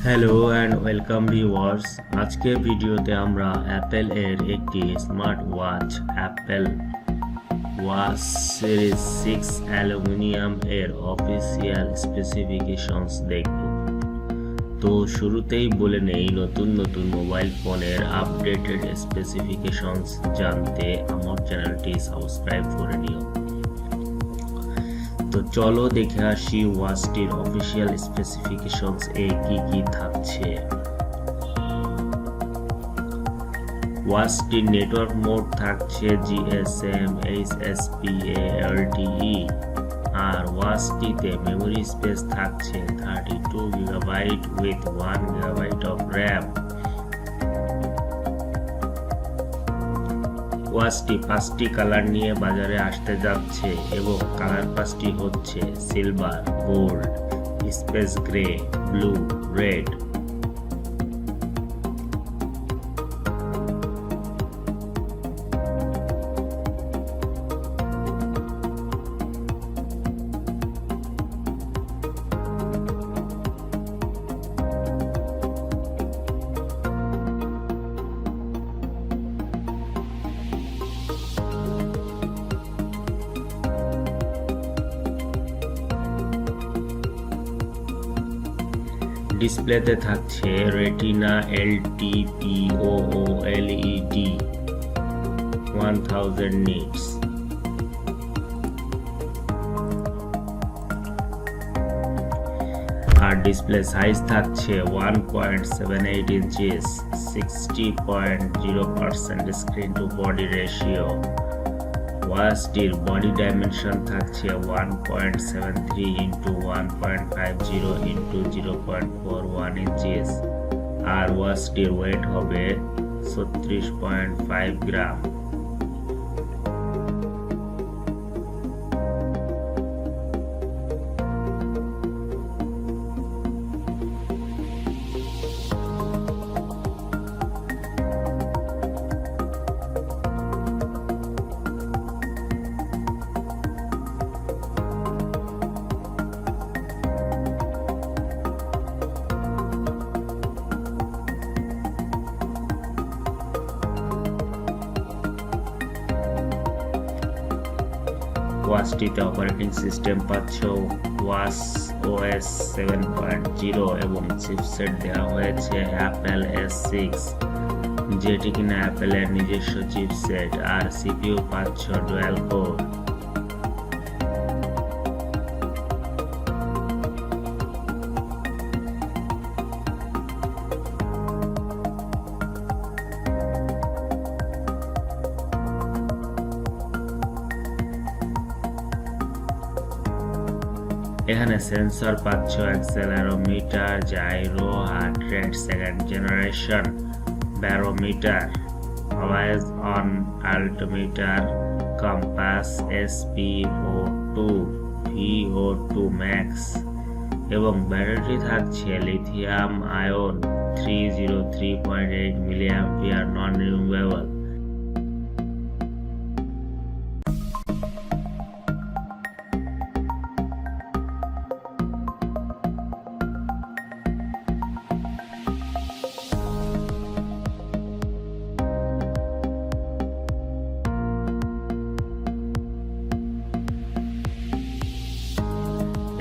Hello and welcome viewers. আজকের ভিডিওতে আমরা অ্যাপেল এর একটি smart watch Apple watch series 6 aluminium এর অফিসিয়াল স্পেসিফিকেশনস দেখব। তো শুরুতেই বলে নেই, নতুন মোবাইল ফোনের আপডেটেড স্পেসিফিকেশনস জানতে আমার চ্যানেলটি সাবস্ক্রাইব করে নিও। তো চলো দেখে আসি ওয়াচটির অফিসিয়াল স্পেসিফিকেশনস এ কি থাকছে। ওয়াচটির নেটওয়ার্ক মোড থাকছে জিএসএম, এইচএসপিএ, এলটিই, আর ওয়াচটিতে মেমোরি স্পেস থাকছে 32 GB with 1 GB of RAM. ওয়াচটি 5টি কালার নিয়ে বাজারে আসতে যাচ্ছে এবং কালার 5টি হচ্ছে silver, gold, space grey, blue, red. ডিসপ্লেতে থাকছে Retina LTPO OLED 1000 nits, আর ডিসপ্লে সাইজ থাকছে 1.78 inches, 60.0% screen to body ratio. ওয়াচটির বডি ডাইমেনশন থাকছে 1.73 ইন্টু 1.50 ইন্টু 0.41 ইঞ্চিস, আর ওয়াচটির ওয়েট হবে 36.5 গ্রাম। ওয়াচটিতে অপারেটিং সিস্টেম পাচ্ছ ওয়াচ OS 7.0 এবং চিপসেট দেওয়া হয়েছে অ্যাপেল S6, যেটি কিনা অ্যাপেলের নিজস্ব চিপসেট, আর সিপিইউ পাচ্ছ ডুয়াল কোর। এখানে সেন্সর পাচ্ছ Accelerometer, gyro, heart rate second generation, barometer, always on altimeter, compass, SpO2, VO2 max, এবং ব্যাটারি থাকছে lithium ion 303.8 mAh non removable.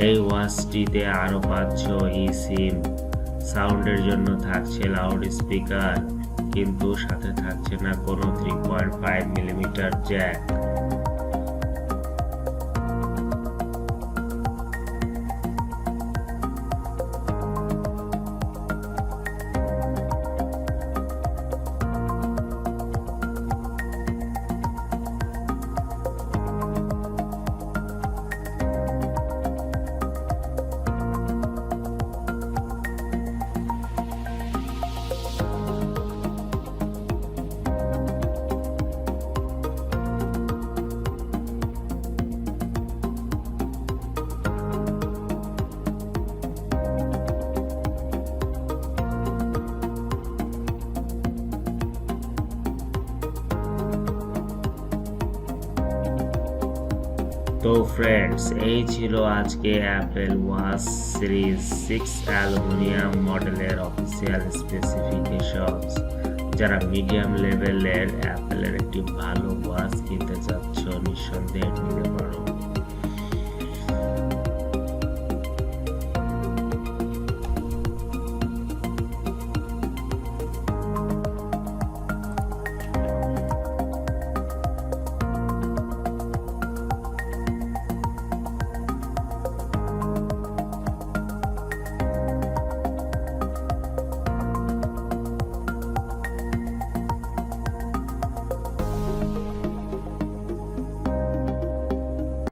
এই ওয়াচটিতে আরো পাচ্ছ সিম, সাউন্ডের জন্য থাকছে লাউড স্পিকার, কিন্তু সাথে থাকছে না কোনো 3.5 মিলিমিটার জ্যাক। তো ফ্রেন্ডস, এই ছিল আজকে অ্যাপেল ওয়াচ সিরিজ 6 অ্যালুমিনিয়াম মডেলের অফিসিয়াল স্পেসিফিকেশনস। যারা মিডিয়াম লেভেলের অ্যাপেলের একটি ভালো ওয়াচ কিনতে চাচ্ছ, নিঃসন্দেহে নিতে পারো।